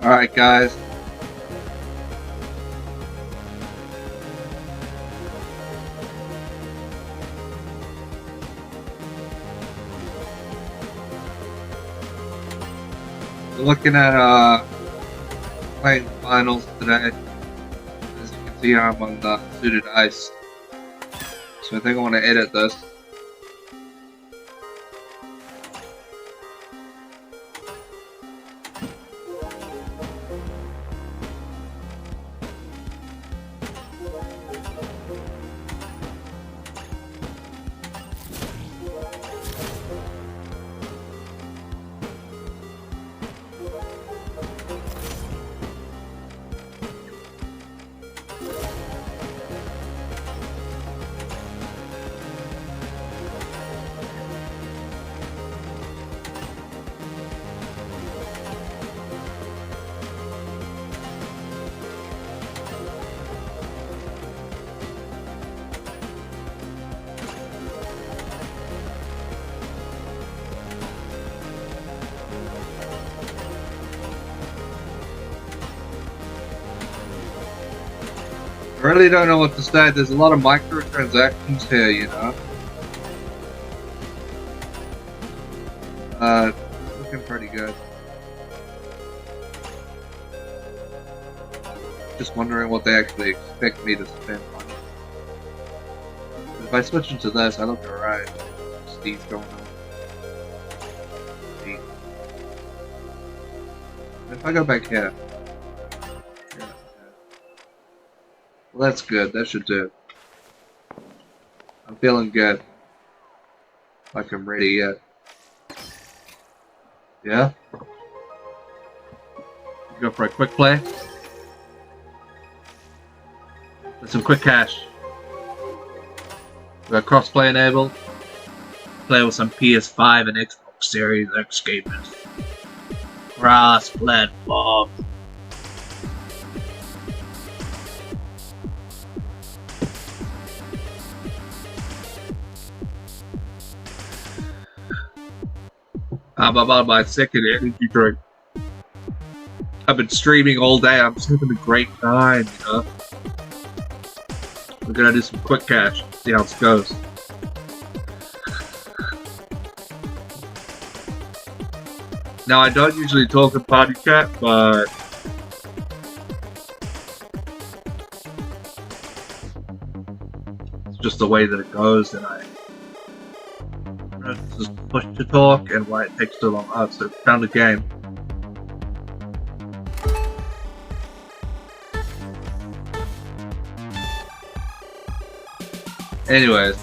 Alright, guys. We're looking at playing finals today. As you can see, I'm on suited ice. So I think I want to edit this. I really don't know what to say. There's a lot of microtransactions here, you know. Looking pretty good. Just wondering what they actually expect me to spend on. If I switch into this, I look alright. Steve's going on. Steve. If I go back here. Well, that's good. That should do. I'm feeling good. Like I'm ready yet. Yeah? Go for a quick play. With some quick cash. We got crossplay enabled. Play with some PS5 and Xbox Series X gamers. Cross-platform. I'm about my second energy drink. I've been streaming all day. I'm just having a great time, you know. We're gonna do some quick cash. See how it goes. Now, I don't usually talk in party chat, but it's just the way that it goes, and I just push to talk, and why it takes so long. Oh, so found a game. Anyways,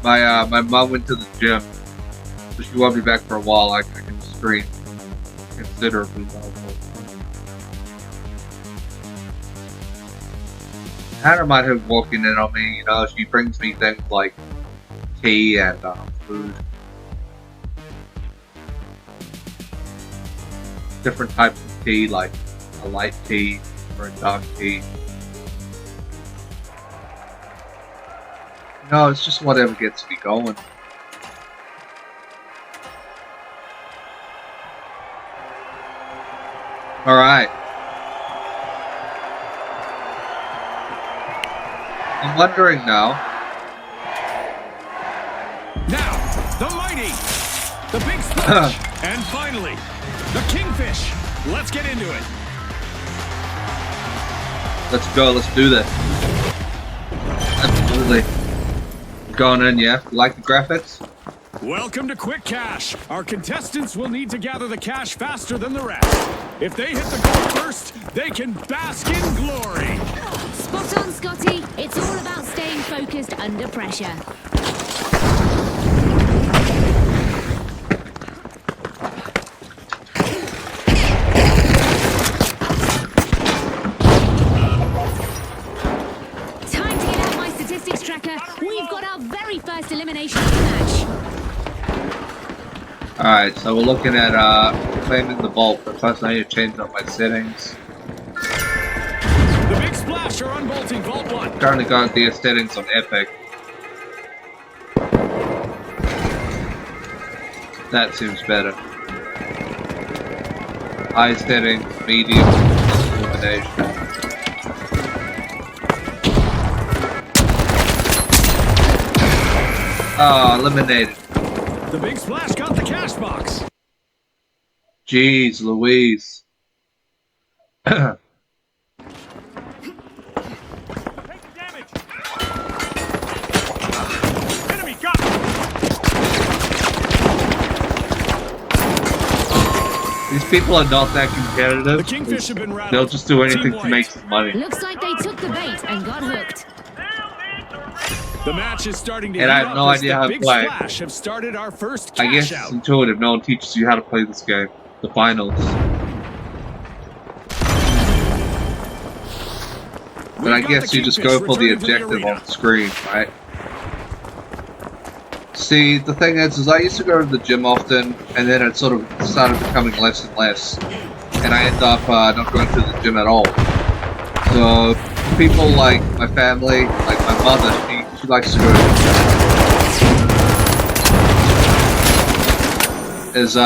my mom went to the gym, so she won't be back for a while. I can stream considerably more. I don't mind her walking in on me, you know. She brings me things like tea and food, different types of tea, like a light tea or a dark tea. No, it's just whatever gets me going. Alright. I'm wondering now. Now, the mighty, the big splash, and finally, the kingfish. Let's get into it. Let's go, let's do this. Absolutely. Going in, yeah? You like the graphics? Welcome to Quick Cash. Our contestants will need to gather the cash faster than the rest. If they hit the goal first, they can bask in glory. Spot on, Scotty. It's all about staying focused under pressure. Time to get out my statistics tracker. We've got our very first elimination of the match. Alright, so we're looking at claiming the vault, but first I need to change up my settings. The big splash are unbolting Vault 1. Currently got the settings on Epic. That seems better. High setting, medium, illumination. Oh, eliminated. The Big Splash got the cash box. Jeez Louise. Take damage. Enemy got me. These people are not that The competitive. Kingfish have been rattled. They'll just do anything Team to white. make some money. Looks like they took the bait and got hooked. The match is starting to And I heat have up no as idea the how to Big play. Splash have started our first I cash guess out. it's intuitive. No one teaches you how to play this game. The finals. But I We've got guess the you just Kingfish go for the returning to objective arena. on the screen, right? See, the thing is I used to go to the gym often, and then it sort of started becoming less and less. And I end up not going to the gym at all. So, people like my family, like my mother, she likes to go to the gym. Is,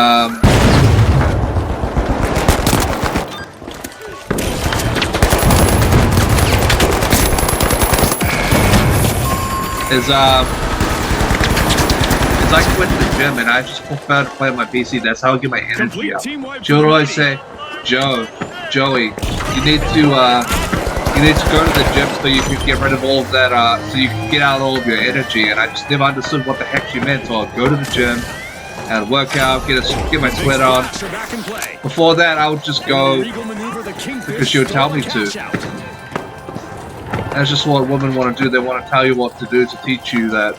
I went to the gym and I just prefer to play on my PC. That's how I get my energy Complete up. team wipe She would for always Mighty. say, Joey, you need to go to the gym so you can get rid of all of that, so you can get out all of your energy. And I just never understood what the heck she meant. So I'd go to the gym and work out, get my Big sweat on. Splash are back in play. Before that, I would just In the go. illegal maneuver, the Kingfish because she would stole tell me the to. cash out. That's just what women want to do. They want to tell you what to do to teach you that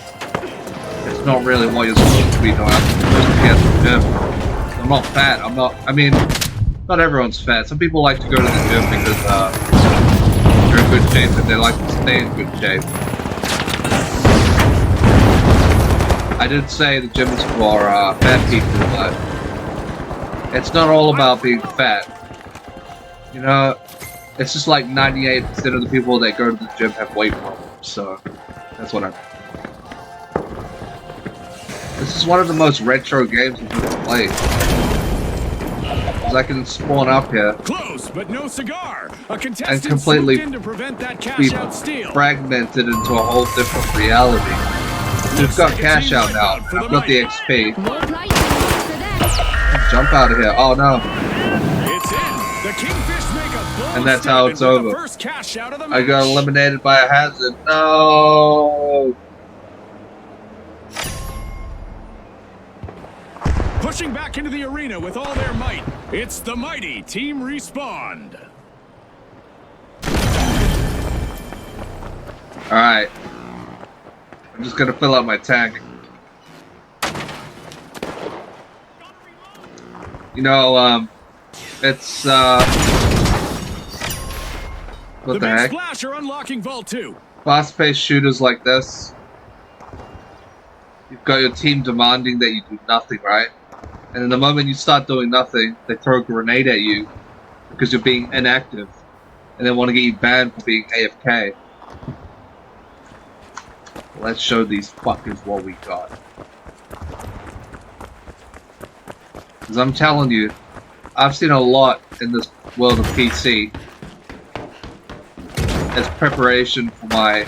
it's not really what you're supposed to be doing. I'm supposed to get to the gym. I'm not fat. I mean, not everyone's fat. Some people like to go to the gym because they're in good shape and they like to stay in good shape. I did say the gym is for fat people, but it's not all about being fat. You know, it's just like 98% of the people that go to the gym have weight problems, so that's what I mean. This is one of the most retro games I've ever played. Because I can spawn up here, Close, but no cigar. A contestant completely swooped in to prevent that be cash out steal. fragmented into a whole different reality. We've got cash out now. I've got the XP. More blight for them. Jump out of here. Oh no. It's in. The Kingfish make a bold And that's how it's statement with over. The first cash out of the I match. got eliminated by a hazard. No. Pushing back into the arena with all their might. It's the mighty Team Respawned. Alright. I'm just gonna fill out my tank. You know, it's, what the Big heck? Splash are unlocking Vault 2. Fast-paced shooters like this, you've got your team demanding that you do nothing, right? And in the moment you start doing nothing, they throw a grenade at you because you're being inactive, and they want to get you banned for being AFK. Let's show these fuckers what we got. Because I'm telling you, I've seen a lot in this world of PC as preparation for my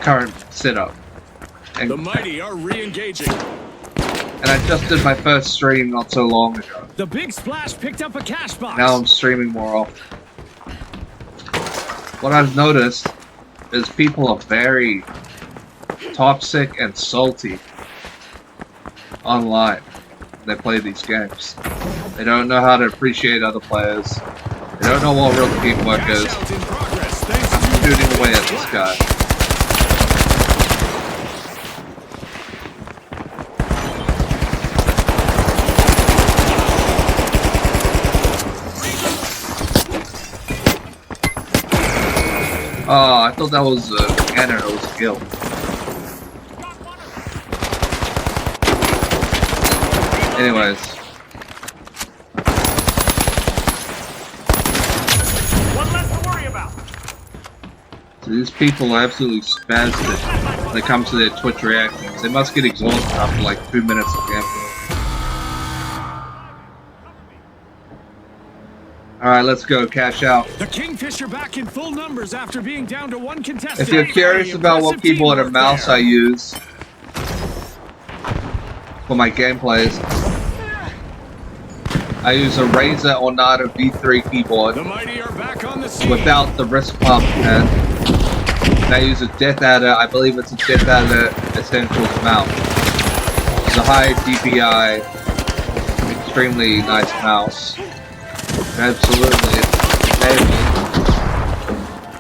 current setup. And, The mighty are re-engaging. and I just did my first stream not so long ago. The Big Splash picked up a cash box. Now I'm streaming more often. What I've noticed is people are very toxic and salty online when they play these games. They don't know how to appreciate other players. They don't know what real teamwork Cash is. out in progress thanks to Shooting away at this guy. Oh, I thought that was a cannon, it was a kill. Anyways, One less to worry about. so these people are absolutely spastic when it comes to their Twitch reactions. They must get exhausted after like 2 minutes of gameplay. Alright, let's go. Cash out. The Kingfisher back in full numbers after being down to one contestant. If you're curious about what keyboard and mouse I use for my gameplays, I use a Razer Ornata V3 keyboard The mighty are back on the scene. without the wrist pump, and I use a Death Adder. I believe it's a Death Adder Essentials mouse. It's a high DPI, extremely nice mouse. Absolutely,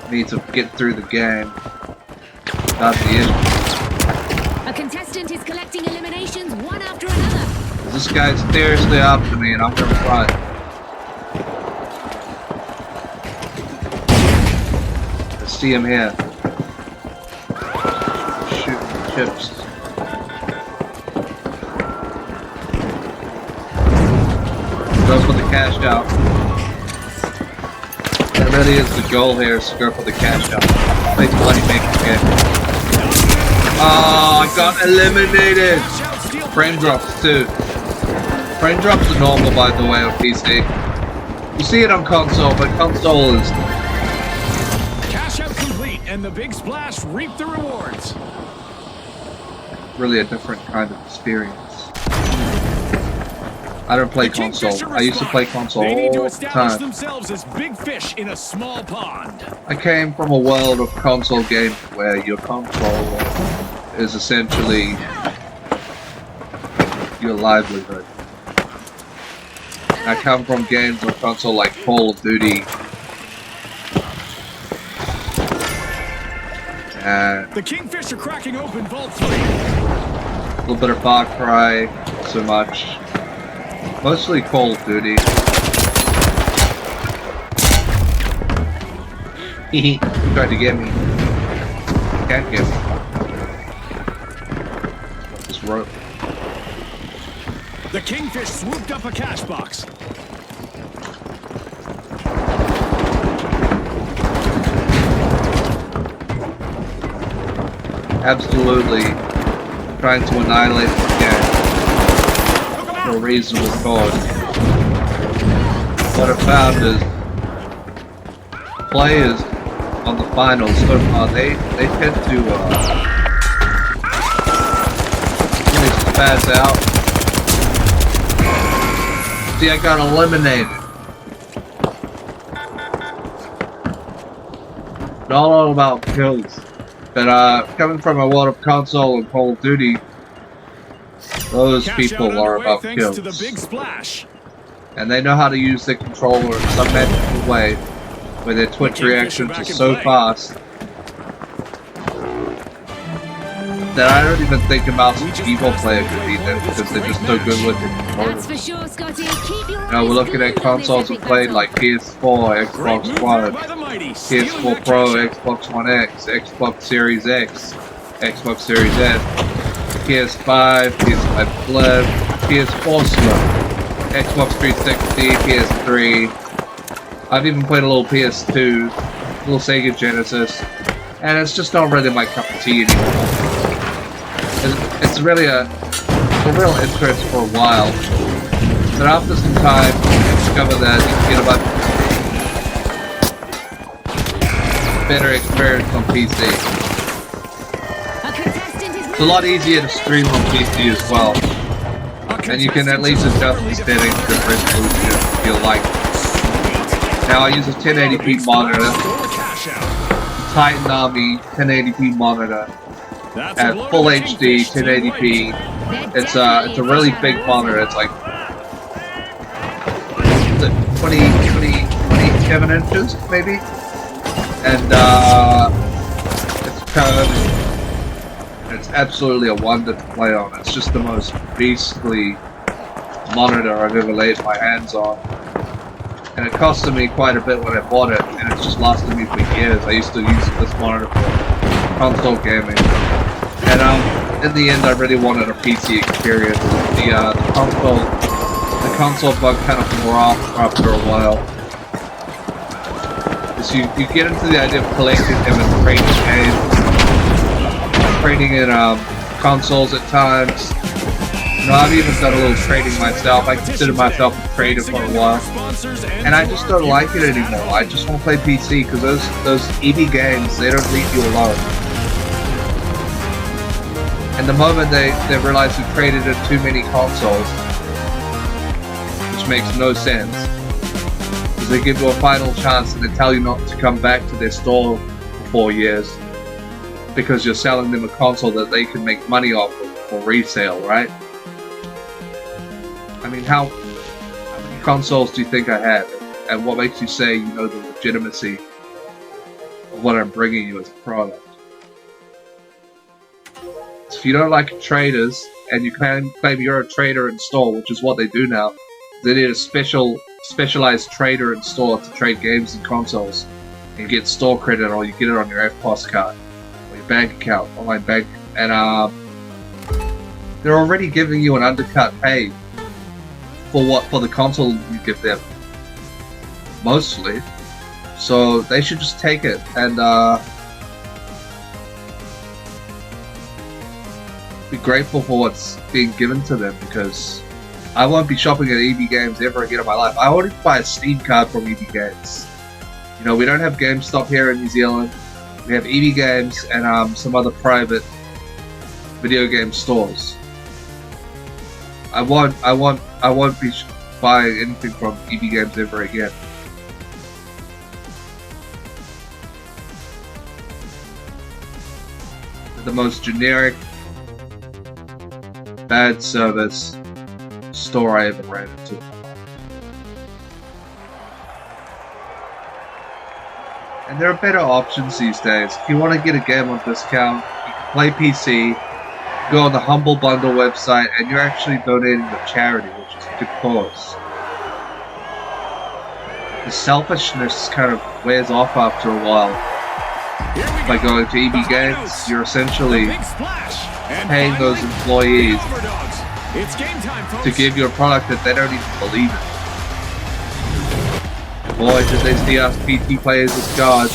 it's need to get through the game. That's the issue. A contestant is collecting eliminations one after another. This guy's seriously after me, and I'm gonna run. I see him here. Shooting chips. Go for the cash out. That really is the goal here, is to go for the cash out. Make money making game. Oh, I got eliminated! Frame drops too. Frame drops are normal, by the way, on PC. You see it on console, but console is Cash out complete, and the big splash reaped the rewards. really a different kind of experience. I don't play The console. Kingfisher I used to play respond. console They need to all the establish time. themselves as big fish in a small pond. I came from a world of console games where your console is essentially your livelihood. I come from games on console like Call of Duty and The Kingfisher cracking open Vault 3. a little bit of Far Cry, not so much. Mostly Call of Duty. He tried to get me. Can't get me. This rope. The Kingfish swooped up a cash box. Absolutely trying to annihilate the game for a reasonable cause. What I found is players on the finals so far, they tend to really spaz out. See, I got eliminated. Not all about kills. But coming from a world of console and Call of Duty, those Cash people out are underway about thanks kills. to the big splash. And they know how to use the controller in some magical way, where their Twitch Kingfisher reactions back are in so play. fast that I don't even think a mouse and keyboard player could beat them because they're just so good with the controller. That's for sure, Scotty. Keep your Now we're eyes looking at glued on this consoles we epic played battle. like PS4, Great Xbox move One, there by the mighty, stealing PS4 that Pro, cash out. Xbox One X, Xbox Series X, Xbox Series S, PS5, PS5 Slim, PS4 Slim, Xbox 360, PS3. I've even played a little PS2, a little Sega Genesis, and it's just not really my cup of tea anymore. It's really a real interest for a while, but after some time, you discover that you can get a much better experience on PC. A contestant is It's a lot easier to stream on PC as well, and you can at least adjust the settings to resolution if you like. Now I use a 1080p monitor, Cash out. Titan Army 1080p monitor That's a at blow to full the HD, Kingfish, too late. 1080p. They're It's definitely a really in big trouble. monitor. It's like 27 inches maybe, and it's curved. It's absolutely a wonder to play on. It's just the most beastly monitor I've ever laid my hands on. And it costed me quite a bit when I bought it, and it's just lasted me for years. I used to use this monitor for console gaming. And in the end, I really wanted a PC experience. The console bug kind of wore off after a while. So you get into the idea of collecting them and trading games, trading in consoles at times. You know, I've even done a little trading myself. I consider myself a trader for a while. And I just don't like it anymore. I just want to play PC because those EB games, they don't leave you alone. And the moment they realize you traded in too many consoles, which makes no sense, because they give you a final chance and they tell you not to come back to their store for 4 years because you're selling them a console that they can make money off of for resale, right? I mean, how many consoles do you think I have? And what makes you say you know the legitimacy of what I'm bringing you as a product? So if you don't like traders, and you claim you're a trader in store, which is what they do now, they need a specialized trader in store to trade games and consoles, and get store credit, or you get it on your FPOS card, or your bank account, online bank, and they're already giving you an undercut pay for the console you give them, mostly. So they should just take it and be grateful for what's being given to them, because I won't be shopping at EB Games ever again in my life. I wanted to buy a Steam card from EB Games. You know, we don't have GameStop here in New Zealand. We have EB Games and some other private video game stores. I won't be buying anything from EB Games ever again. The most generic, bad service store I ever ran into. And there are better options these days. If you want to get a game on discount, you can play PC, go on the Humble Bundle website, and you're actually donating to charity, which is a good cause. The selfishness kind of wears off after a while. By going to EB Games, you're essentially paying those employees to give you a product that they don't even believe in. Boy, did they see us PT players as gods.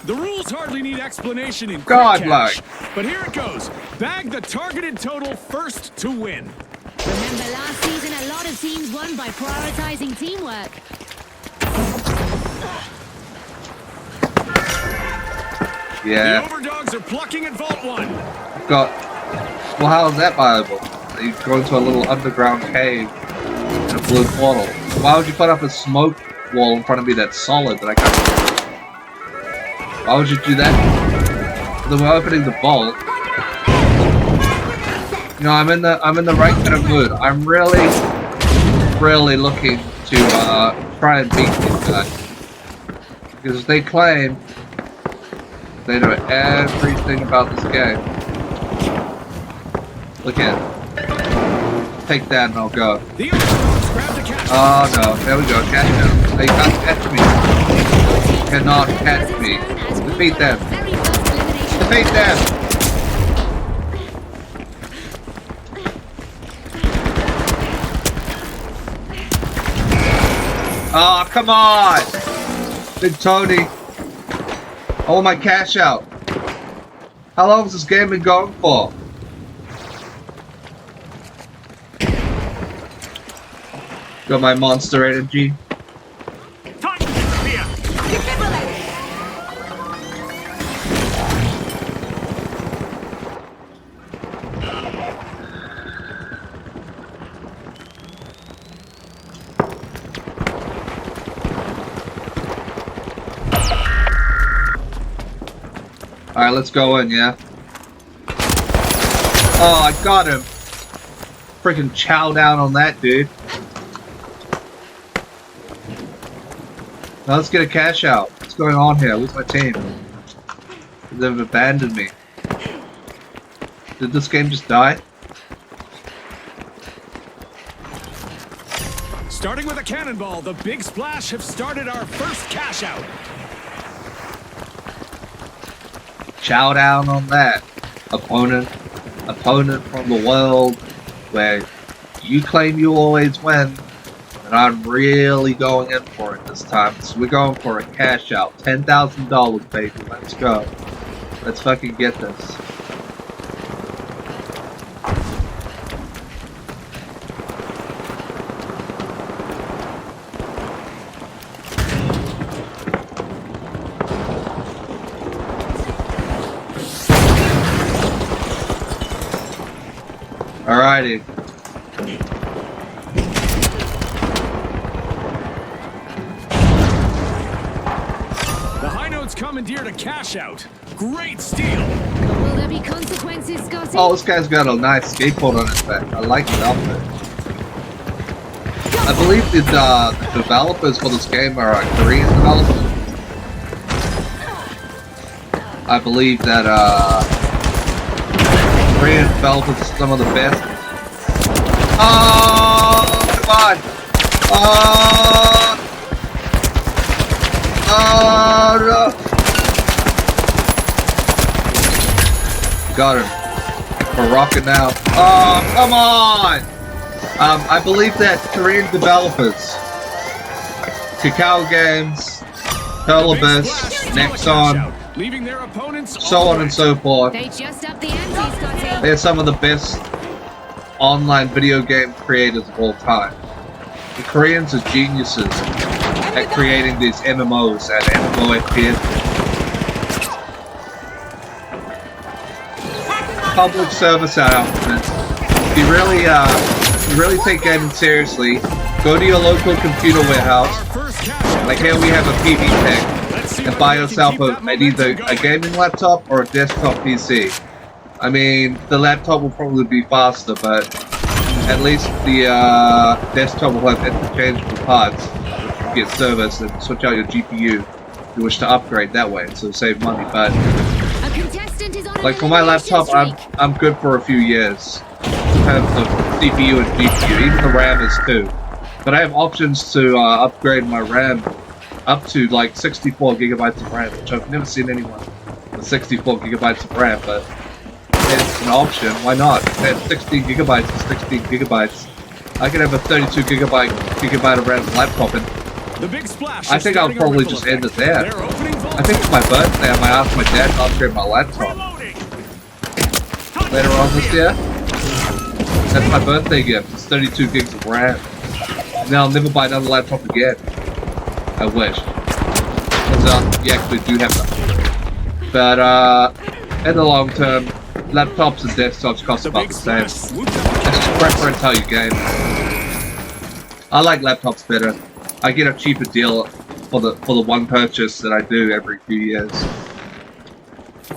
The rules hardly need explanation in Godlike. But here it goes. Bag the targeted total first to win. Remember last season, a lot of teams won by prioritizing teamwork. Yeah. The Overdogs are plucking at Vault 1. Well, how is that viable? You go into a little underground cave in a blue portal. Why would you put up a smoke wall in front of me that's solid that I can't? Why would you do that? Then we're opening the vault. You know, I'm in the right kind of mood. I'm really looking to try and beat these guys, because they claim they know everything about this game. Look at it. Take that and I'll go. The Overdogs grab the cash. Oh no, there we go, catch them. They can't catch me. Cannot catch me. Defeat them. Defeat them! Oh, come on! Big Tony. I want my cash out. How long has this game been going for? Got my monster energy. Time to disappear. Alright, let's go in, yeah? Oh, I got him! Freaking chow down on that, dude. Now let's get a cash out. What's going on here? Where's my team? They've abandoned me. Did this game just die? Starting with a cannonball, the Big Splash have started our first cash out. Chow down on that, opponent from the world where you claim you always win, and I'm really going in for it this time. So we're going for a cash out, $10,000, baby. Let's go. Let's fucking get this. Alrighty. The High Notes commandeered a cash out. Great steal. Will there be consequences, Scotty? Oh, this guy's got a nice skateboard on his back. I like the outfit. I believe the developers for this game are Korean developers. I believe that Korean developers are some of the best. Oh, come on! Oh no! Got him. We're rocking now. Oh, come on! I believe that Korean developers, Kakao Games, Telebus, Nexon, leaving their opponents so on and so forth, They just upped the ante, Scotty. they're some of the best online video game creators of all time. The Koreans are geniuses at creating these MMOs and MMOFPS. Public service announcement. If you really take gaming seriously, go to your local computer warehouse. First cash out. Like here we have a PV Tech, Let's see and whether buy they can yourself keep that either momentum a going. gaming laptop or a desktop PC. I mean, the laptop will probably be faster, but at least the desktop will have interchangeable parts. You get service and switch out your GPU if you wish to upgrade that way, so save money. But A contestant is on like for my laptop, I'm good for a few years. In terms of CPU and GPU, even the RAM is too. But I have options to upgrade my RAM up to like 64 gigabytes of RAM, which I've never seen anyone with 64 gigabytes of RAM, but it's an option. Why not? At 16 gigabytes is 16 gigabytes. I can have a 32 gigabyte of RAM laptop, and The big splash. I is think I'll starting a probably ripple just effect. end it there. Their opening vault I think for my birthday, I might ask my dad to upgrade my laptop Reloading. later on this year. That's my birthday gift. It's 32 gigs of RAM. And then I'll never buy another laptop again. I wish. Because you actually do have them. But in the long term, laptops and desktops cost The about big the same. splash swooped up. That's just preference how you game. I like laptops better. I get a cheaper deal for the one purchase that I do every few years.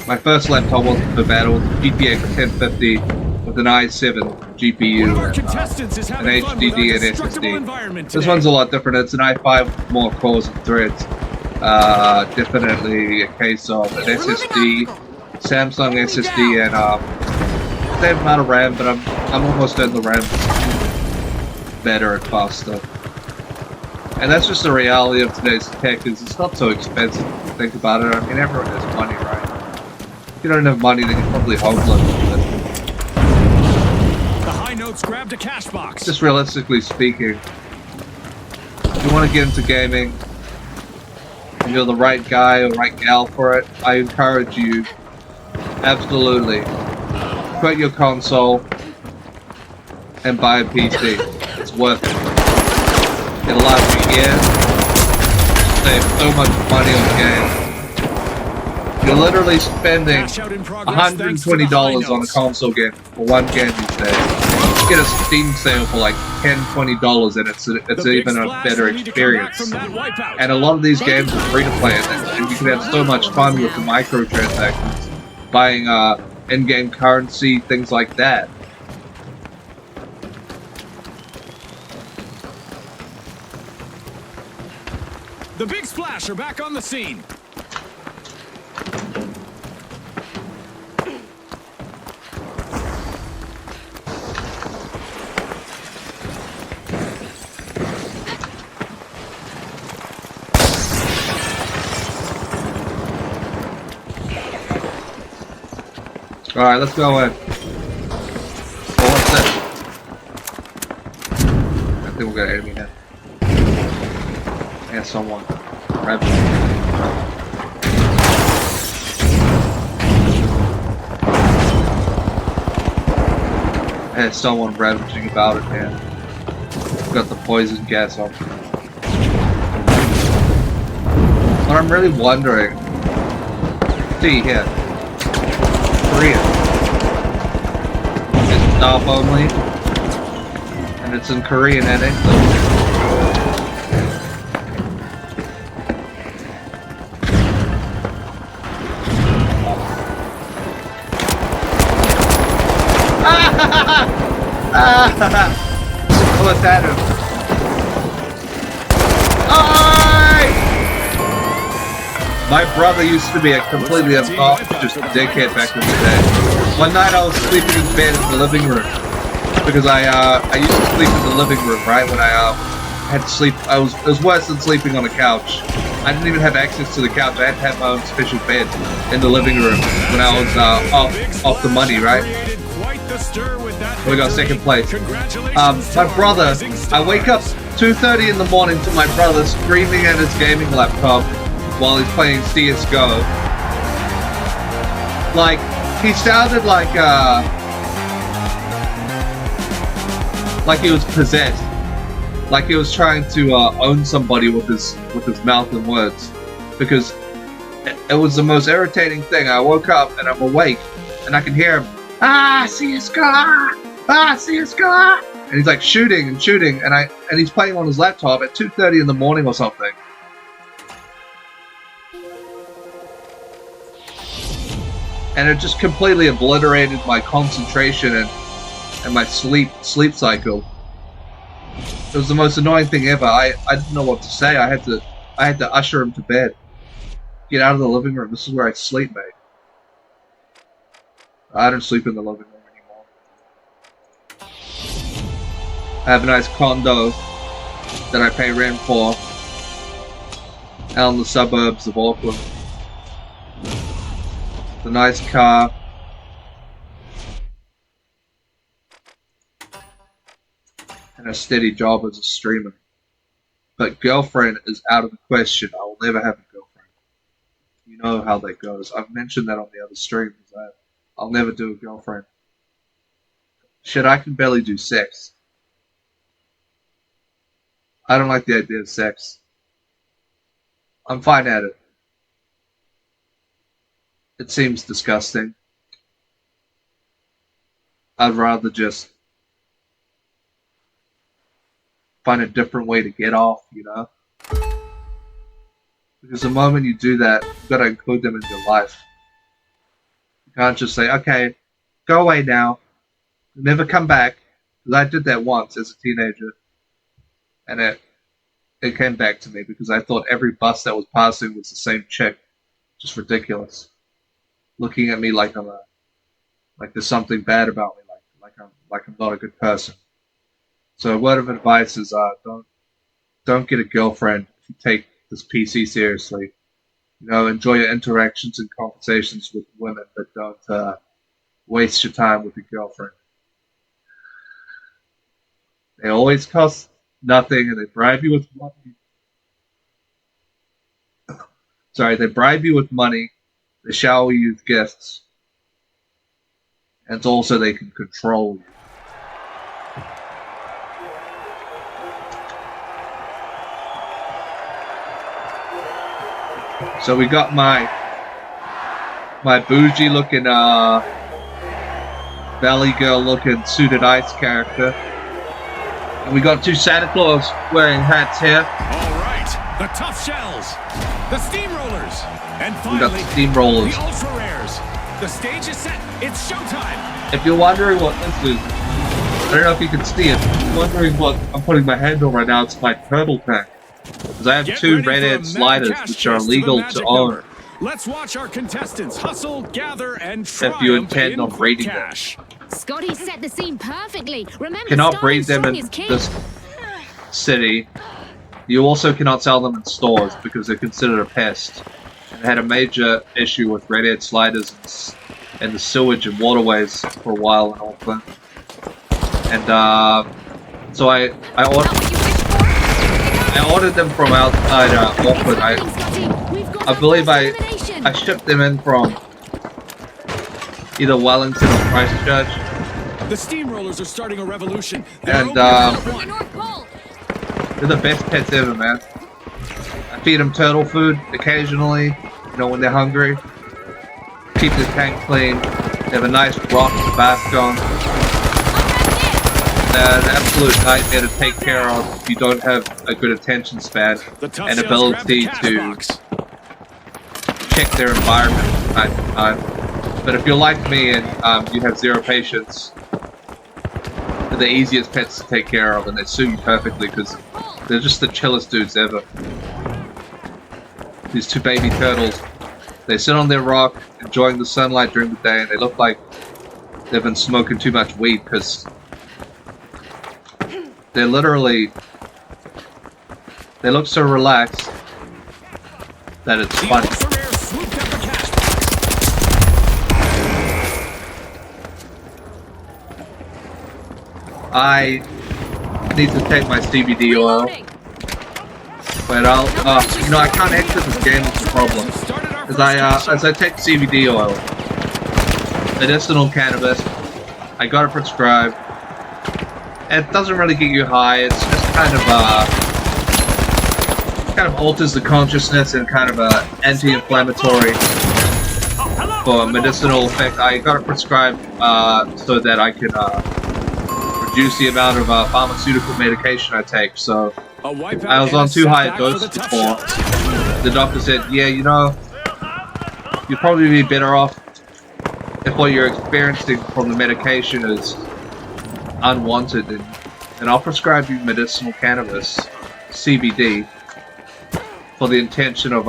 My first laptop wasn't so bad. It was a GTX 1050 with an i7 One of our GPU contestants is and having fun with HDD our and destructible SSD. environment This today. one's a lot different. It's an i5 with more cores and threads. Definitely a case of an SSD, Samsung SSD, and same amount of RAM, but I'm almost done the RAM. Better and faster. And that's just the reality of today's tech, is it's not so expensive to think about it. I mean, everyone has money, right? If you don't have money, then you're probably homeless. But The High Notes grabbed a cash box. just realistically speaking, if you want to get into gaming, and you're the right guy or right gal for it, I encourage you, absolutely, quit your console and buy a PC. It's worth it. It'll last you years. Save so much money on the game. You're literally spending Cash out in progress thanks to the High $120 on a Notes. console game for one game these days. You get a Steam sale for like $10, $20 and it's The big even a splash better will need to come back experience. from that wipeout. And a lot of these games are free to play, and you can have so much fun with the microtransactions, buying in-game currency, things like that. The Big Splash are back on the scene. Alright, let's go in. Oh, what's that? I think we got an enemy here. Yeah, someone. Grab him. Yeah, someone ravaging about it, man. Got the poison gas on. But I'm really wondering. See here. Korea. Is staff only, and it's in Korean and English. Look at him. My brother used to be a completely obnoxious dickhead back in the day. One night I was sleeping in bed in the living room because I used to sleep in the living room, right? When I had to sleep, it was worse than sleeping on a couch. I didn't even have access to the couch. I had to have my own special bed in the living room when I was off the money, right? We got second place. My brother, I wake up 2:30 in the morning to my brother screaming at his gaming laptop while he's playing CSGO. Like, he sounded like he was possessed. Like he was trying to own somebody with his mouth and words. Because it was the most irritating thing. I woke up and I'm awake and I can hear him, CSGO! CSGO! And he's like shooting and shooting, and he's playing on his laptop at 2:30 in the morning or something. And it just completely obliterated my concentration and my sleep cycle. It was the most annoying thing ever. I didn't know what to say. I had to usher him to bed. Get out of the living room. This is where I sleep, mate. I don't sleep in the living room anymore. I have a nice condo that I pay rent for out in the suburbs of Auckland. A nice car. And a steady job as a streamer. But girlfriend is out of the question. I will never have a girlfriend. You know how that goes. I've mentioned that on the other streams. I'll never do a girlfriend. Shit, I can barely do sex. I don't like the idea of sex. I'm fine at it. It seems disgusting. I'd rather just find a different way to get off, you know? Because the moment you do that, you've got to include them in your life. You can't just say, okay, go away now. Never come back. Because I did that once as a teenager. And it came back to me because I thought every bus that was passing was the same chick. Just ridiculous. Looking at me like there's something bad about me, like I'm not a good person. So a word of advice is don't get a girlfriend if you take this PC seriously. You know, enjoy your interactions and conversations with women, but don't waste your time with a girlfriend. They always cost nothing, and they bribe you with money. Sorry, they bribe you with money. They shower you with gifts. And also they can control you. So we got my bougie looking valley girl looking suited ice character. And we got two Santa Claus wearing hats here. Alright, the tough shells, the steamrollers, and We got finally, the steamrollers. the ultra rares. The stage is set, it's showtime! If you're wondering what this is, I don't know if you can see it. If you're wondering what I'm putting my hand on right now, it's my turtle tank. Because I have Get two ready for red-head a mad sliders cash which are chase illegal the to magic own. number. Let's watch our contestants hustle, gather, and triumph you intend in on quick raiding them. cash. Scotty set the scene perfectly. Remember, Cannot style breed and them strong in is king. this city. You also cannot sell them in stores because they're considered a pest. And had a major issue with red-head sliders and the sewage and waterways for a while in Auckland. And so I ordered them from outside Auckland. I believe I shipped them in from either Wellington or Christchurch. The steamrollers are starting a revolution. They're And opening up they're the best pets ever, man. I feed them turtle food occasionally, you know, when they're hungry. Keep the tank clean. They have a nice rock to bask on. an absolute nightmare to take care of if you don't have a good attention span The tough and shells grab the ability cash to box. check their environment from time to time. But if you're like me and you have zero patience, they're the easiest pets to take care of, and they suit you perfectly because they're just the chillest dudes ever. These two baby turtles, they sit on their rock, enjoying the sunlight during the day, and they look like they've been smoking too much weed because they're literally, they look so relaxed that it's The funny. ultra rare swooped up a cash box. I need to take my CBD oil, Reloading. but I'll, you know, I can't exit this game, it's a problem. Started our As I take CBD oil, medicinal cannabis, I got it prescribed. It doesn't really get you high, it's just kind of alters the consciousness and kind of anti-inflammatory for medicinal effect. I got it prescribed so that I can reduce the amount of pharmaceutical medication I take. So A wipeout I was and on a too high a setback dose for the tough before. shells. The doctor said, yeah, you know, you'd probably be better off if what you're experiencing from the medication is unwanted, and I'll prescribe you medicinal cannabis, CBD, for the intention of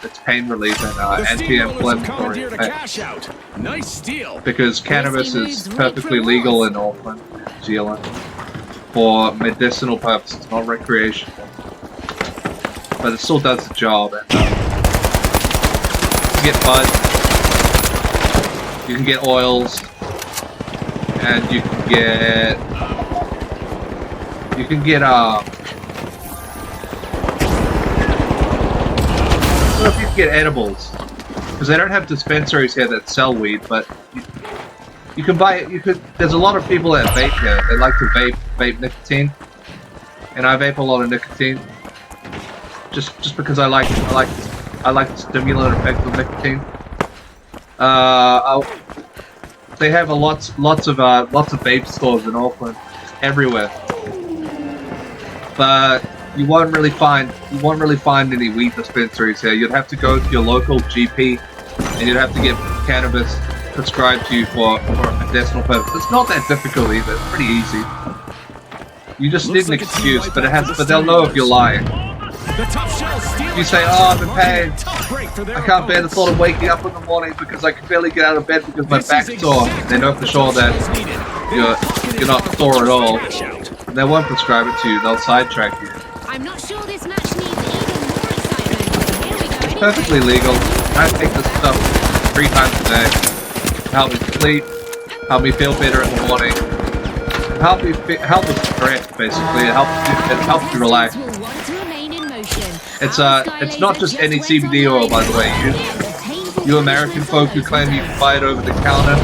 its pain relief and The steamrollers have anti-inflammatory commandeered a effect. cash out. Nice steal. Because cannabis Grizzly is moves perfectly right legal from in Auckland, New Zealand, for medicinal purposes, not recreational. But it still does the job. And, you get bud, you can get oils, and you can get I don't know if you can get edibles, because they don't have dispensaries here that sell weed, but you can buy it. There's a lot of people that vape here. They like to vape nicotine, and I vape a lot of nicotine, just because I like the stimulant effect of nicotine. They have lots of vape stores in Auckland, everywhere, but you won't really find any weed dispensaries here. You'd have to go to your local GP, and you'd have to get cannabis prescribed to you for a medicinal purpose. It's not that difficult either. It's pretty easy. You just Looks need an like a team excuse, but wipeout they'll know if you're lying. The tough shells steal You the say, cash "Oh, I'm in out, marking a pain. tough break for their I can't bear the opponents. thought of waking up in the morning because I can barely get out of bed because my This is back's sore." exactly They know what for the sure tough that shells needed. They you're were pocketed you're not for sore at all. cash out. And they won't prescribe it to you. They'll sidetrack you. I'm not sure this match needs even more excitement. Here we go. It's anyway. perfectly legal. I take this stuff 3 times a day. Help me sleep. Help me feel better in the morning. Help me stress, basically. It helps you relax. Will want to remain in motion. It's Our it's not Skylaser just any went CBD oil, by the way. online. The painful You American folk who claim you can buy it over the counter.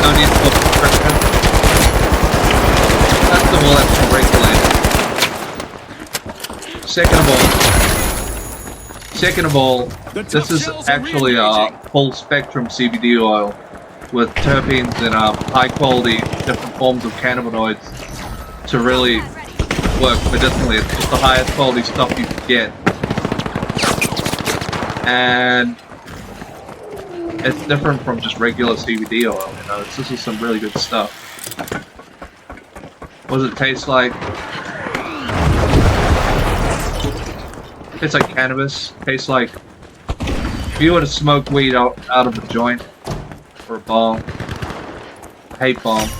No need for prescription. First of all, that's regulated. Second of all, this is actually a full spectrum CBD oil with terpenes and high quality different forms of cannabinoids to really work medicinally. It's just the highest quality stuff you can get. And it's different from just regular CBD oil, you know. This is some really good stuff. What does it taste like? Tastes like cannabis. Tastes like if you were to smoke weed out of a joint or a bong. I hate bongs.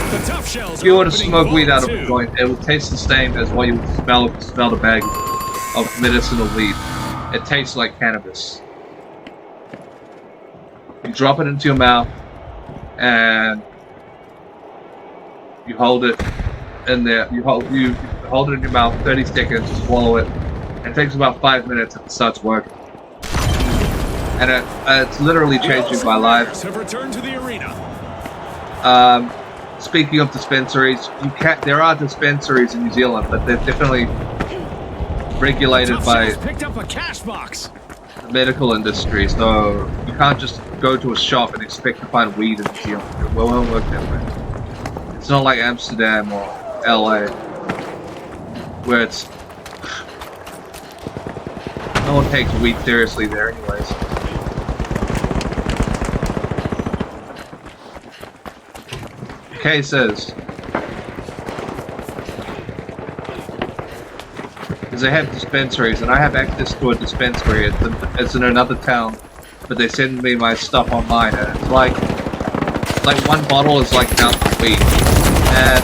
The tough shells If you are were to opening smoke weed out of vault a two. joint, it would taste the same as what you would smell if you smelled a bag of medicinal weed. It tastes like cannabis. You drop it into your mouth, and you hold it in there. You hold it in your mouth 30 seconds, swallow it. And it takes about 5 minutes and it starts working. And it's literally changing my life. Have returned to the arena. Speaking of dispensaries, there are dispensaries in New Zealand, but they're definitely regulated Tough by shells picked up a cash box. medical industry, so you can't just go to a shop and expect to find weed in New Zealand. It won't work that way. It's not like Amsterdam or LA, where it's... No one takes weed seriously there anyways. Cases. Because they have dispensaries, and I have access to a dispensary. It's in another town, but they send me my stuff online, and it's like one bottle is like an ounce of weed. And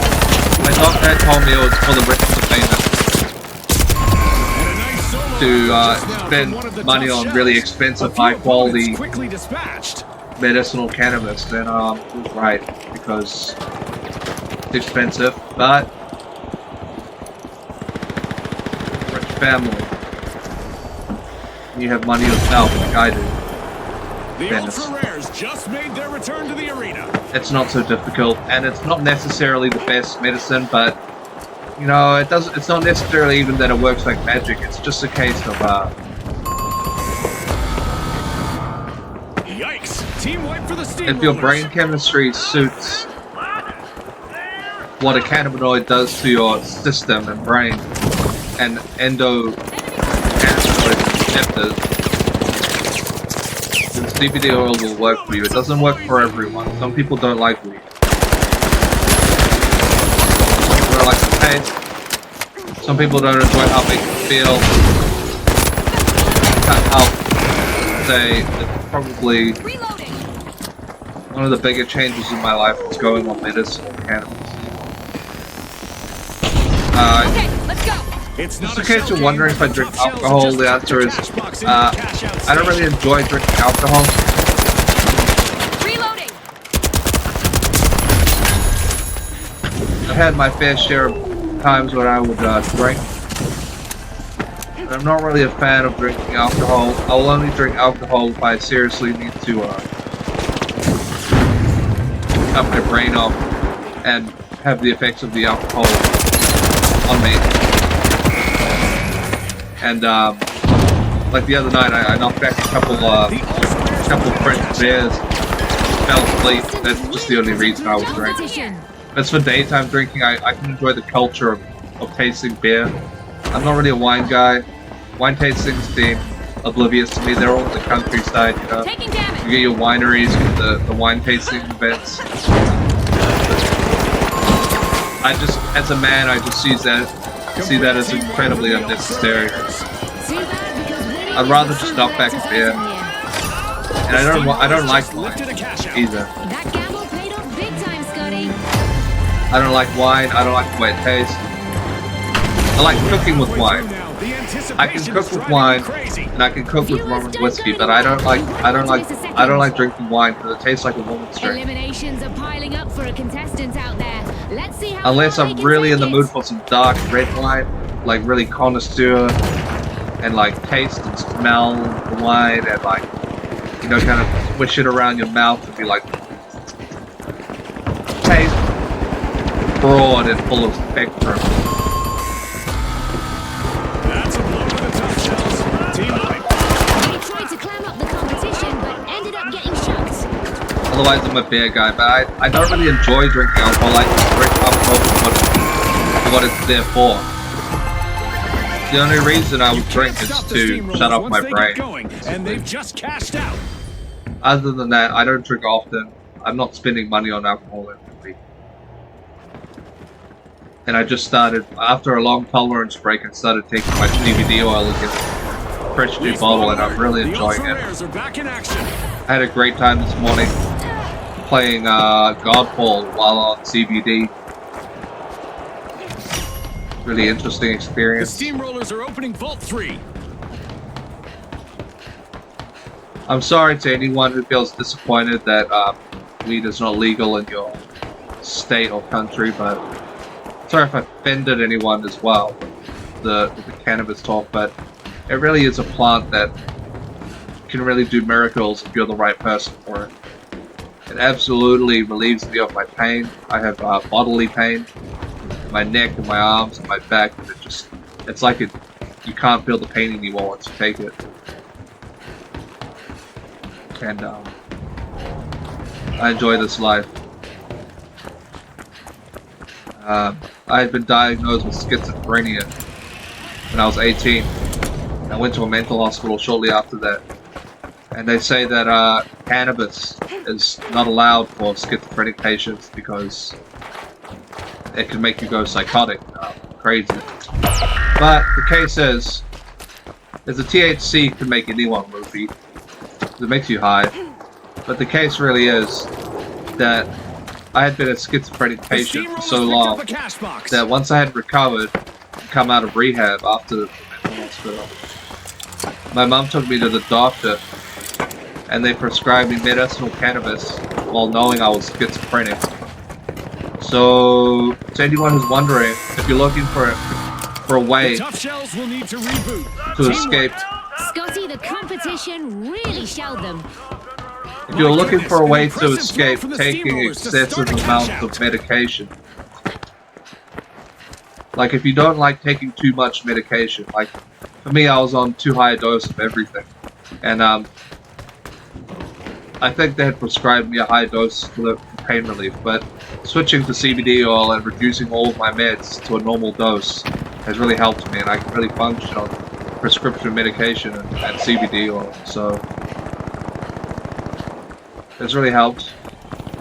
my doctor told me it was for the rich and famous to spend money on really expensive, high quality medicinal cannabis. And he was right, because it's expensive, but family. You have money yourself, like I do. The Ultra Rares just made their return to the arena. It's not so difficult, and it's not necessarily the best medicine, but you know, it's not necessarily even that it works like magic. It's just a case of Yikes! Team wipe for the Steamrollers. if your brain chemistry suits what a cannabinoid does to your system and brain, and endocannabinoid receptors, then CBD oil will work for you. It doesn't work for everyone. Some people don't like weed. Some people don't like the taste. Some people don't enjoy how it makes them feel. Can't help say it's probably one of the bigger changes in my life is going on medicinal cannabis. Okay, let's go. It's Just not in case you're wondering if I drink alcohol, the answer is I don't really enjoy drinking alcohol. Reloading. I've had my fair share of times when I would drink. I'm not really a fan of drinking alcohol. I'll only drink alcohol if I seriously need to cut my brain off and have the effects of the alcohol on me. And like the other night, I knocked back a couple French beers, fell asleep. That's just the only reason I was drinking. As for daytime drinking, I can enjoy the culture of tasting beer. I'm not really a wine guy. Wine tasting seem oblivious to me. They're all in the countryside, you know. Taking damage. You get your wineries, you get the wine tasting events. I just, as a man, I just see that as incredibly unnecessary. I'd rather just knock back a beer. And I don't like wine either. That gamble paid off big time, Scotty. I don't like wine. I don't like the way it tastes. I like cooking with wine. I can cook with wine, and I can cook with rum and whiskey, but I don't like drinking wine because it tastes like a woman's drink. Eliminations are piling up for a contestant out there. Let's see how Unless far I'm they can really in the take mood it. for some dark red wine, like really connoisseur, and like taste and smell the wine, and like, you know, kind of swish it around your mouth and be like, taste broad and full of spectrum. That's a blow to the top shells. Team wipe. They tried to climb up the competition, but ended up getting shocked. Otherwise, I'm a beer guy, but I don't really enjoy drinking alcohol. I like to drink alcohol for what it's there for. The only reason I would drink is to shut off my brain. And they've just cashed out. Other than that, I don't drink often. I'm not spending money on alcohol every week. And I just started, after a long tolerance break, I started taking my CBD oil again. Fresh new bottle, and I'm really enjoying it. Are back in action. I had a great time this morning playing Godfall while on CBD. Really interesting The experience. Steamrollers are opening Vault 3. I'm sorry to anyone who feels disappointed that weed is not legal in your state or country, but sorry if I offended anyone as well with the cannabis talk, but it really is a plant that can really do miracles if you're the right person for it. It absolutely relieves me of my pain. I have bodily pain in my neck and my arms and my back, and it's like you can't feel the pain anymore once you take it. and I enjoy this life. I had been diagnosed with schizophrenia when I was 18. I went to a mental hospital shortly after that, and they say that cannabis is not allowed for schizophrenic patients because it can make you go psychotic, crazy. But the case is the THC can make anyone loopy. It makes you high. But the case really is that I had been a schizophrenic patient for so long that once I had recovered and come out of rehab after the mental hospital, my mum took me to the doctor and they prescribed me medicinal cannabis while knowing I was schizophrenic. So, to anyone who's wondering, if you're looking for a way Tough shells will need to reboot. to escape, Scotty, the competition really shelled them. if you're looking for a way to escape taking excessive amounts of medication, like if you don't like taking too much medication, like for me, I was on too high a dose of everything, and I think they had prescribed me a high dose for pain relief, but switching to CBD oil and reducing all of my meds to a normal dose has really helped me, and I can really function on prescription medication and CBD oil, so it's really helped.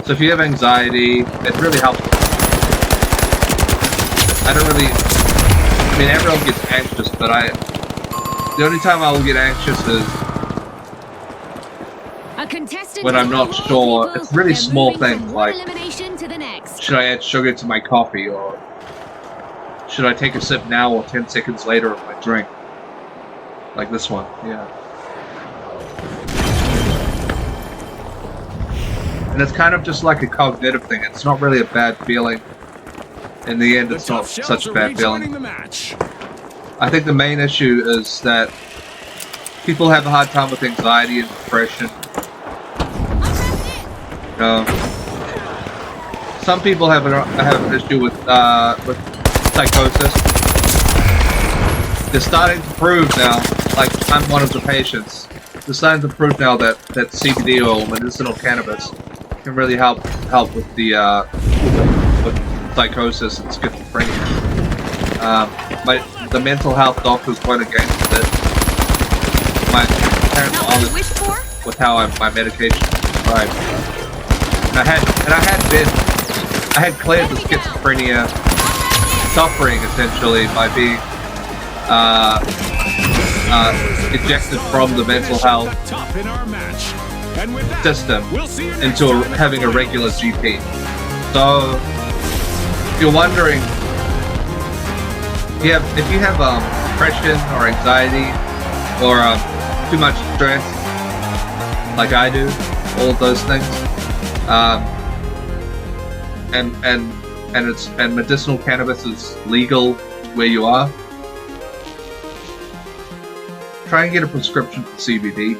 So if you have anxiety, it really helps. I mean, everyone gets anxious, but the only time I will get anxious is A contestant when I'm not has sure. people. It's really They're small moving from things one like, elimination to the next. should I add sugar to my coffee, or should I take a sip now or 10 seconds later of my drink? Like this one, yeah. And it's kind of just like a cognitive thing. It's not really a bad feeling. In the end, it's not such a bad feeling. The match. I think the main issue is that people have a hard time with anxiety and depression. Some people have an issue with psychosis. They're starting to prove now, like I'm one of the patients, they're starting to prove now that CBD oil, medicinal cannabis, can really help with the with psychosis and schizophrenia. The mental health doctors went against it. My parents were honest with how my medication is prescribed. And I had cleared the schizophrenia suffering essentially by being ejected from the mental health system into having a regular GP. So, if you're wondering, if you have depression or anxiety or too much stress, like I do, all of those things, and medicinal cannabis is legal where you are, try and get a prescription for CBD.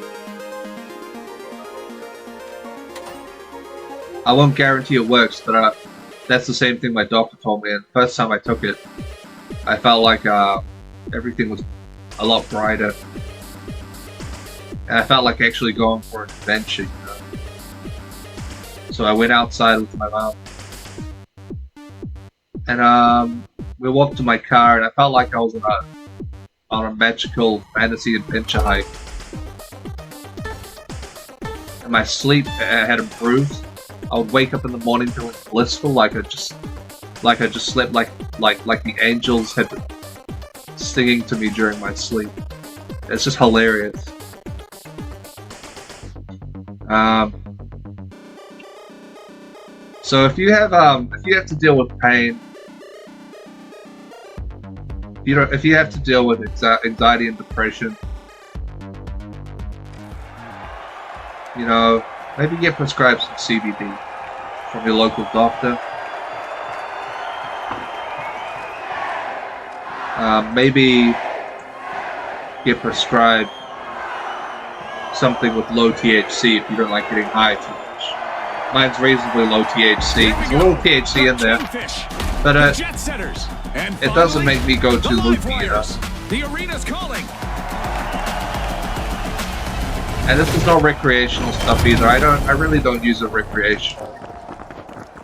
I won't guarantee it works, but that's the same thing my doctor told me. And the first time I took it, I felt like everything was a lot brighter, and I felt like actually going for an adventure. You know? So I went outside with my mom, and we walked to my car, and I felt like I was on a magical fantasy adventure hike. And my sleep had improved. I would wake up in the morning feeling blissful, like I just slept like the angels had been singing to me during my sleep. It's just hilarious. So if you have to deal with pain, if you have to deal with anxiety and depression, you know, maybe get prescribed some CBD from your local doctor. Maybe get prescribed something with low THC if you don't like getting high too much. Mine's reasonably low THC. There's a little THC in there, but it doesn't make me go too loopy, you know. The arena's calling. And this is not recreational stuff either. I really don't use it recreationally.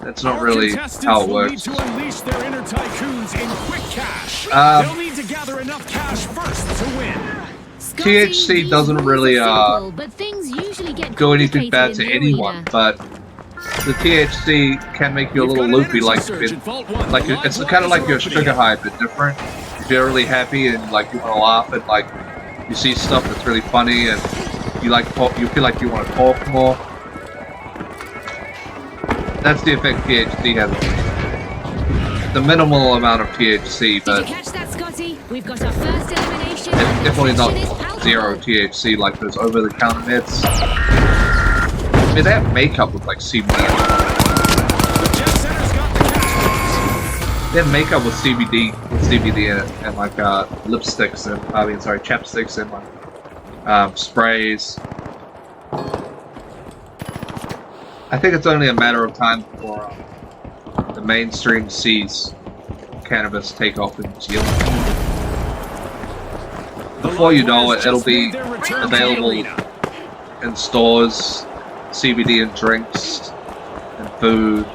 That's not really how it works. Need to unleash their inner tycoons in quick cash. They'll need to gather enough cash first to win. Scotty, THC these doesn't rules really are simple, but things usually get do anything bad complicated to in the anyone, arena. but the THC can make you a little loopy, it's kind of like your sugar high, but different. If you're really happy and like you want to laugh and like you see stuff that's really funny and you feel like you want to talk more. That's the effect THC has. The minimal amount of THC, Did but you catch that, Scotty? We've got our first elimination. it's and the definitely not tension is palpable. zero THC like those over-the-counter meds. I mean, they have makeup with like CBD. The Jet Setter's got the cash. They have makeup with CBD in it, and like lipsticks and chapsticks and like sprays. I think it's only a matter of time before the mainstream sees cannabis take off in New Zealand. Before you know it, it'll be available in stores, CBD in drinks and food.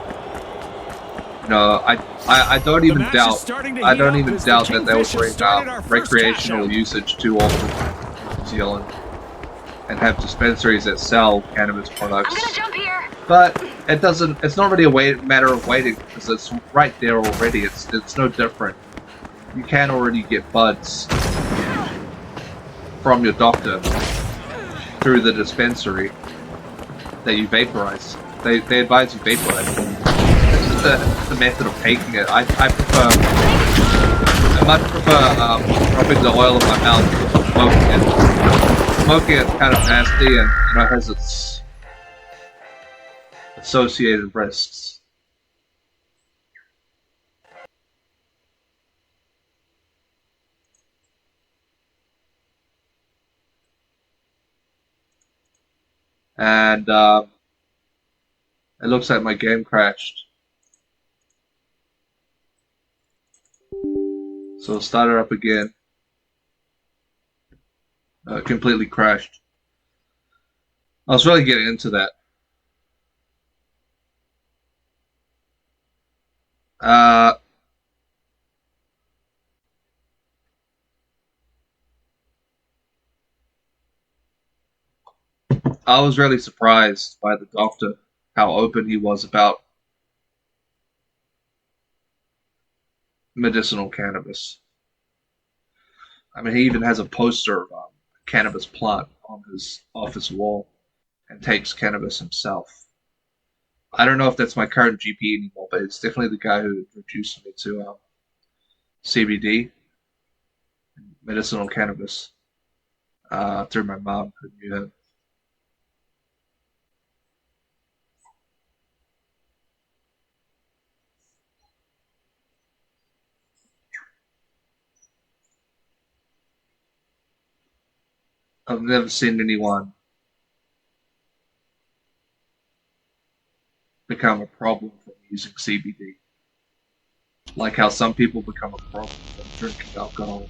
You know, I don't even doubt that they will bring recreational usage too often in New Zealand and have dispensaries that sell cannabis products. I'm gonna jump here. But it's not really a matter of waiting because it's right there already. It's no different. You can already get buds from your doctor through the dispensary that you vaporize. They advise you vaporize. This is the method of taking it. I much prefer dropping the oil in my mouth and smoking it. Smoking it's kind of nasty and has its associated risks. And it looks like my game crashed. So I'll start it up again. Completely crashed. I was really getting into that. I was really surprised by the doctor, how open he was about medicinal cannabis. I mean, he even has a poster of a cannabis plant on his office wall and takes cannabis himself. I don't know if that's my current GP anymore, but it's definitely the guy who introduced me to CBD, medicinal cannabis, through my mom who knew him. I've never seen anyone become a problem from using CBD. Like how some people become a problem from drinking alcohol.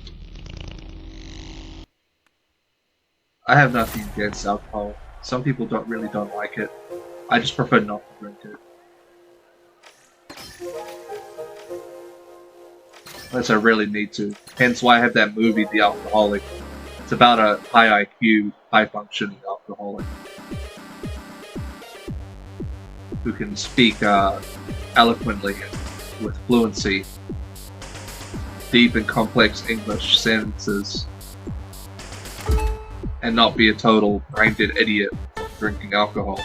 I have nothing against alcohol. Some people really don't like it. I just prefer not to drink it. Unless I really need to. Hence why I have that movie, The Alcoholic. It's about a high IQ, high functioning alcoholic who can speak eloquently and with fluency, deep and complex English sentences, and not be a total brain-dead idiot drinking alcohol.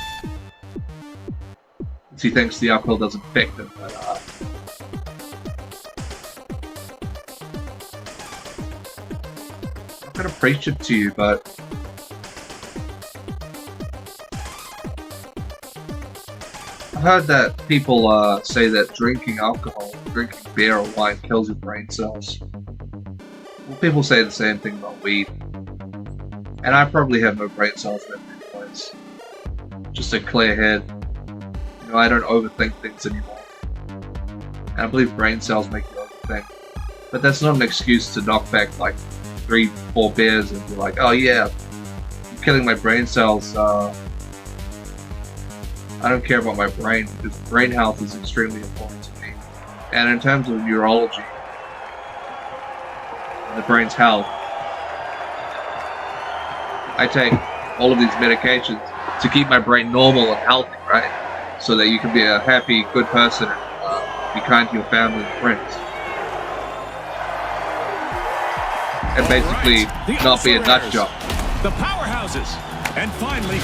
He thinks the alcohol doesn't affect him, but I'm gonna preach it to you, but I've heard that people say that drinking alcohol, drinking beer or wine kills your brain cells. Well, people say the same thing about weed. And I probably have no brain cells left anyways. Just a clear head. You know, I don't overthink things anymore. And I believe brain cells make you overthink. But that's not an excuse to knock back like 3-4 beers and be like, oh yeah, killing my brain cells. I don't care about my brain because brain health is extremely important to me. And in terms of neurology, the brain's health, I take all of these medications to keep my brain normal and healthy, right? So that you can be a happy, good person and be kind to your family and friends. And basically Alright, not be a nut Ultra job. Rares, the powerhouses, and finally,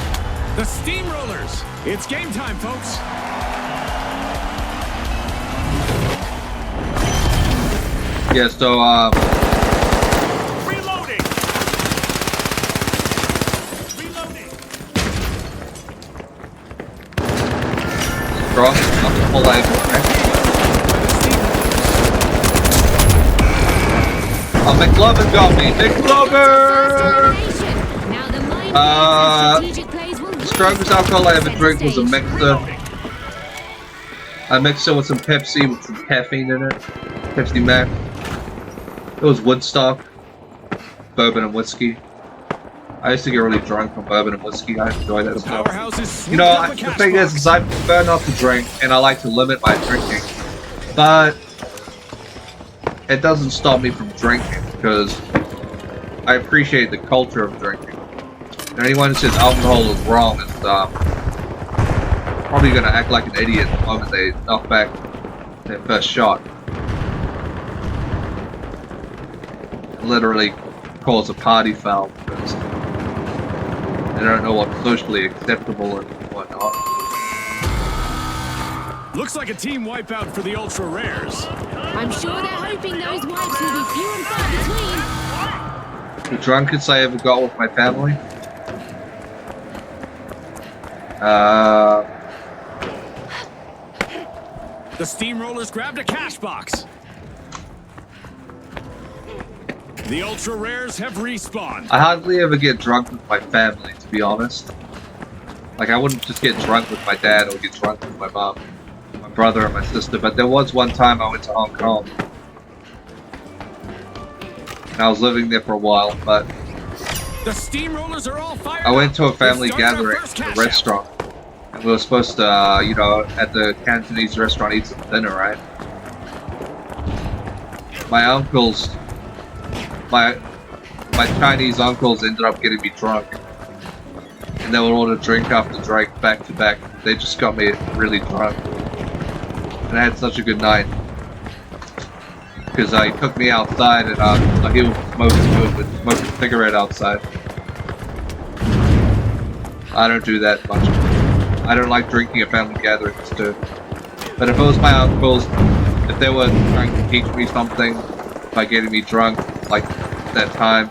the steamrollers. It's game time, folks. Yeah, so Reloading. Reloading. strong enough to pull out. Oh, McLovin got me! McLovin! Now the mind strategic plays will The strongest alcohol I ever drank was a mixer. I mixed it with some Pepsi with some caffeine in it. Pepsi Max. It was Woodstock. Bourbon and whiskey. I used to get really drunk on bourbon and whiskey. I enjoy that stuff. Powerhouses. You know, the thing is I prefer not to drink, and I like to limit my drinking. But it doesn't stop me from drinking, because I appreciate the culture of drinking. And anyone who says alcohol is wrong is probably gonna act like an idiot the moment they knock back their first shot. Literally cause a party foul because they don't know what's socially acceptable and whatnot. Looks like a team wipeout for the Ultra Rares. I'm sure they're hoping those wipes will be few and far between. The drunkest I ever got with my family. The steamrollers grabbed a cash box. The Ultra Rares have respawned. I hardly ever get drunk with my family, to be honest. Like, I wouldn't just get drunk with my dad or get drunk with my mom, my brother, and my sister, but there was one time I went to Hong Kong. And I was living there for a while, but The steamrollers are all fired. I went to a family It starts our gathering first at cash a out. restaurant. And we were supposed to, you know, at the Cantonese restaurant eat some dinner, right? My uncles, my Chinese uncles ended up getting me drunk. And they would order drink after drink, back to back. They just got me really drunk. And I had such a good night. Because he took me outside and he was smoking a cigarette outside. I don't do that much. I don't like drinking at family gatherings too. But if it was my uncles, if they were trying to teach me something by getting me drunk, like that time,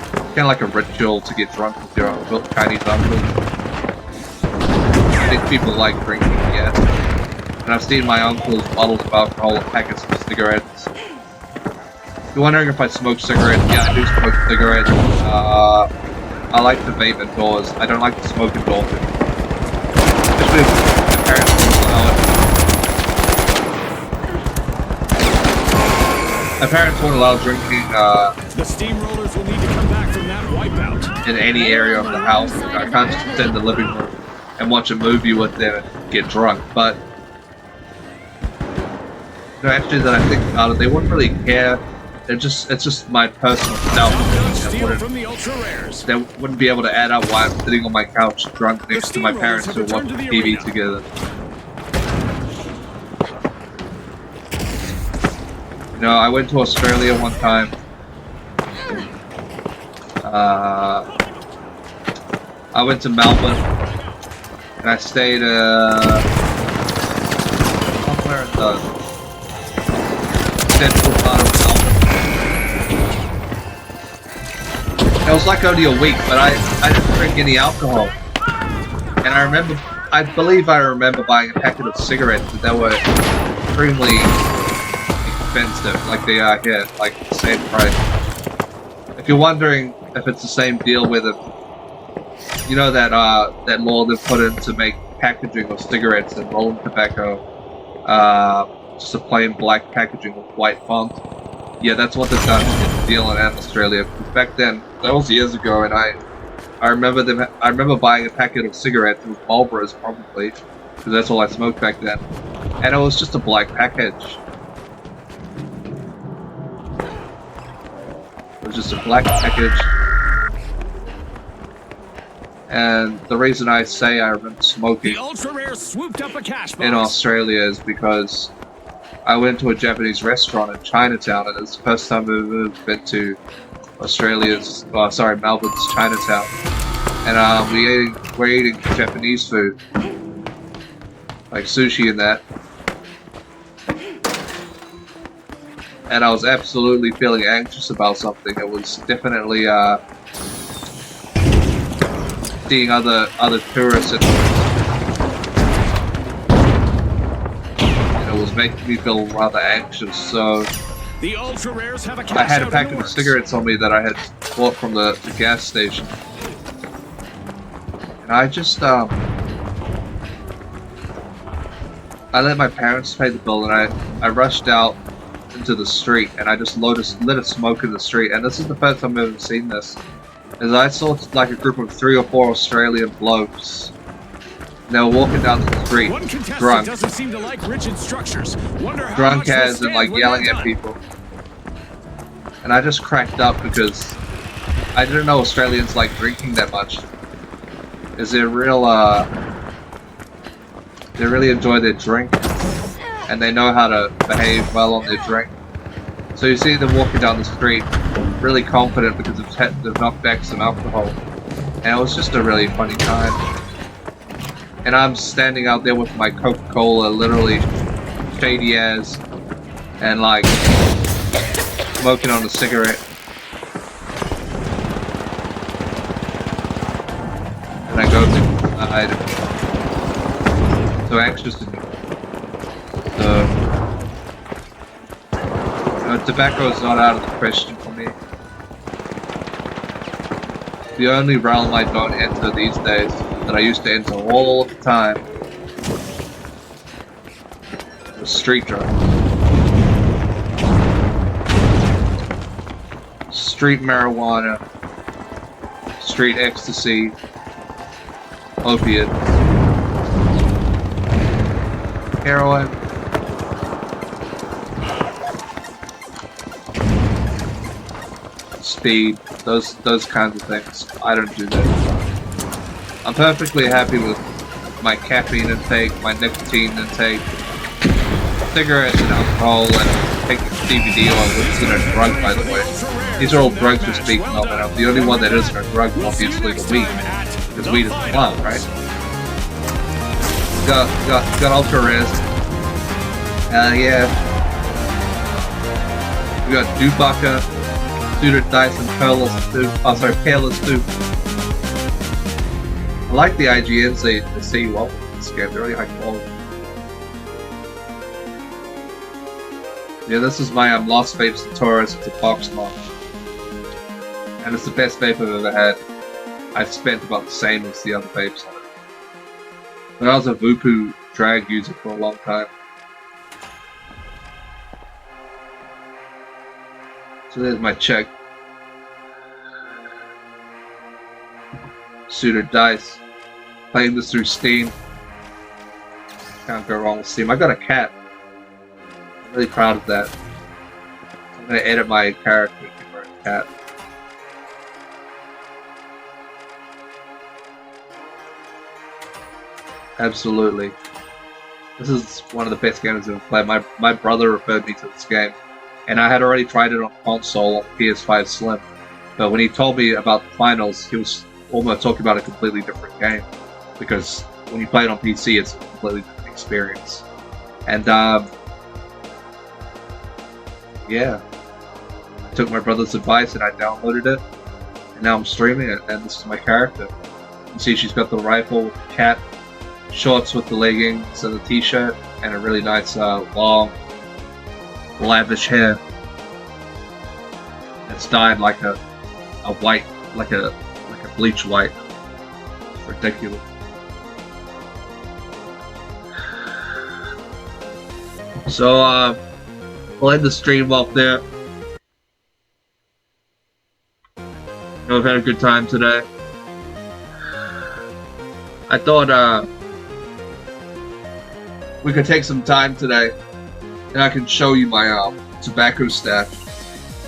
it's kind of like a ritual to get drunk with your uncle, Chinese uncle. I think people like drinking, yeah. And I've seen my uncles bottles of alcohol and packets of cigarettes. If you're wondering if I smoke cigarettes, yeah, I do smoke cigarettes. I like to vape indoors. I don't like to smoke indoors. Especially if my parents won't allow it. My parents won't allow drinking The steamrollers will need to come back from that wipeout. in any area of the house. I can't just sit in the living room and watch a movie with them and get drunk. But no, actually, that I think about it, they wouldn't really care. It's just my personal self. Top-notch That steal wouldn't- from the Ultra Rares. They wouldn't be able to add up why I'm sitting on my couch drunk next to my parents who watch Steamrollers have returned to the TV arena. together. You know, I went to Australia one time. I went to Melbourne and I stayed somewhere in the central part of Melbourne. It was like only a week, but I didn't drink any alcohol. And I believe I remember buying a packet of cigarettes, but they were extremely expensive, like they are here, like the same price. If you're wondering if it's the same deal with it, you know that that law they put in to make packaging of cigarettes and rolling tobacco just a plain black packaging with white font. Yeah, that's what they've done in New Zealand and Australia. Back then, that was years ago, and I I remember them. I remember buying a packet of cigarettes with Marlboros probably, because that's all I smoked back then, and it was just a black package. It was just a black package. And the reason I say I remember smoking The ultra rare swooped up a cash box. in Australia is because I went to a Japanese restaurant in Chinatown, and it's the first time I've ever been to Melbourne's Chinatown. And we're eating Japanese food, like sushi and that. And I was absolutely feeling anxious about something. It was definitely seeing other tourists, and it was making me feel rather anxious. So The ultra rares have a cash I had a out in packet the of works. cigarettes on me that I had bought from the gas station, and I just I let my parents pay the bill, and I rushed out into the street, and I just lit a smoke in the street. And this is the first time I've ever seen this. As I saw like a group of 3 or 4 Australian blokes. They were walking down the street, One contestant drunk, doesn't seem to like rigid structures. Wonder how drunk much they'll as and stand like when yelling they're at done. people. And I just cracked up because I didn't know Australians like drinking that much. Is they really enjoy their drink, and they know how to behave well on their drink. So you see them walking down the street, really confident because they've knocked back some alcohol, and it was just a really funny time. And I'm standing out there with my Coca-Cola, literally shady as, and like smoking on a cigarette. And I go inside. So anxious to do. So, tobacco is not out of the question for me. The only realm I don't enter these days, that I used to enter all the time, was street drugs. Street marijuana, street ecstasy, opiates, heroin, speed, those kinds of things. I don't do that. I'm perfectly happy with my caffeine intake, my nicotine intake, cigarettes and alcohol, and taking CBD oil, which isn't a drug, by the way. These are all drugs we're speaking of, and the only one that isn't a drug is obviously the weed, because weed is a plant, right? Got ultra rares. Yeah. We got Dewbacker, Suited Dice, and Peerless too. I like the IGNs they say well in this game. They're really high quality. Yeah, this is my Lost Vape Centaurus. It's a box mod. And it's the best vape I've ever had. I've spent about the same as the other vapes on it. But I was a Vupu drag user for a long time. So there's my check. Suited Dice. Playing this through Steam. Can't go wrong with Steam. I got a cat. I'm really proud of that. I'm gonna edit my character for a cat. Absolutely. This is one of the best games I've ever played. My brother referred me to this game, and I had already tried it on console on PS5 Slim. But when he told me about the finals, he was almost talking about a completely different game. Because when you play it on PC, it's a completely different experience. And yeah, I took my brother's advice and I downloaded it, and now I'm streaming it, and this is my character. You see she's got the rifle, cat, shorts with the leggings and the t-shirt, and a really nice long, lavish hair. It's dyed like a white, like a bleach white. It's ridiculous. So we'll end the stream off there. I've had a good time today. I thought we could take some time today and I can show you my tobacco stash.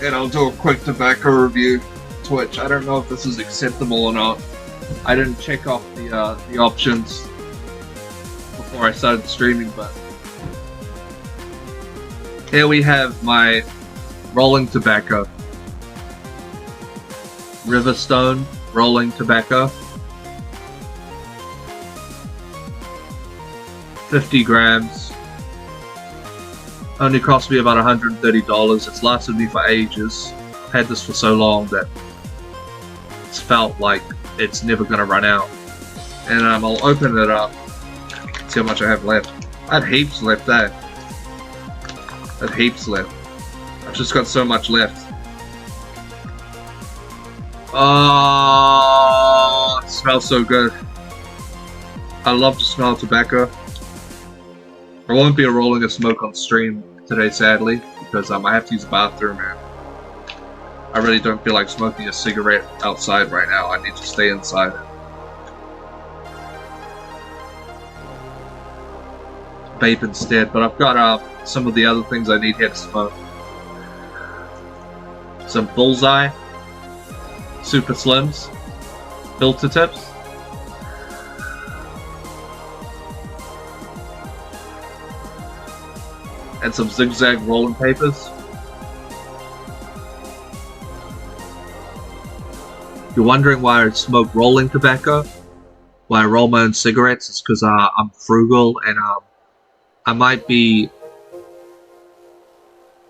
And I'll do a quick tobacco review. Twitch. I don't know if this is acceptable or not. I didn't check off the options before I started streaming, but here we have my rolling tobacco. Riverstone rolling tobacco. 50 grams. Only cost me about $130. It's lasted me for ages. I've had this for so long that it's felt like it's never gonna run out. And I'll open it up. See how much I have left. I had heaps left there. I had heaps left. I've just got so much left. Oh, it smells so good. I love to smell tobacco. I won't be rolling a smoke on stream today, sadly, because I have to use the bathroom and I really don't feel like smoking a cigarette outside right now. I need to stay inside. Vape instead, but I've got some of the other things I need here to smoke. Some Bullseye, Super Slims, filter tips. And some zigzag rolling papers. You're wondering why I smoke rolling tobacco? Why I roll my own cigarettes? It's because I'm frugal and I might be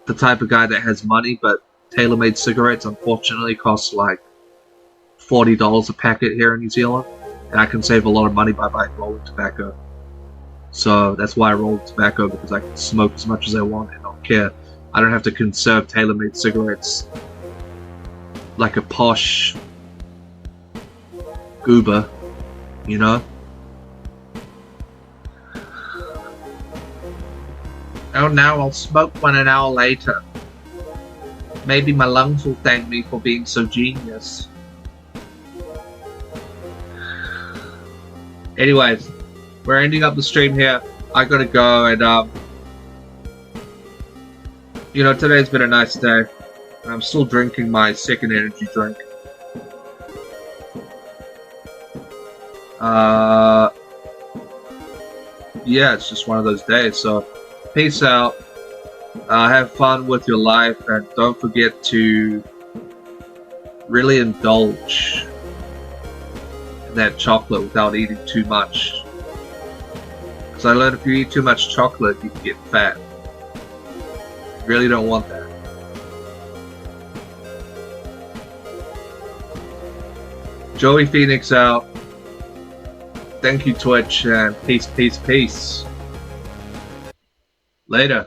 the type of guy that has money, but tailor-made cigarettes unfortunately cost like $40 a packet here in New Zealand, and I can save a lot of money by buying rolling tobacco. So that's why I roll tobacco, because I can smoke as much as I want and don't care. I don't have to conserve tailor-made cigarettes like a posh goober, you know? Oh, now I'll smoke one an hour later. Maybe my lungs will thank me for being so genius. Anyways, we're ending up the stream here. I gotta go, and you know, today's been a nice day, and I'm still drinking my second energy drink. Yeah, it's just one of those days. So, peace out. Have fun with your life, and don't forget to really indulge in that chocolate without eating too much. I learned if you eat too much chocolate, you can get fat. You really don't want that. Joey Phoenix out. Thank you, Twitch, and peace, peace, peace. Later.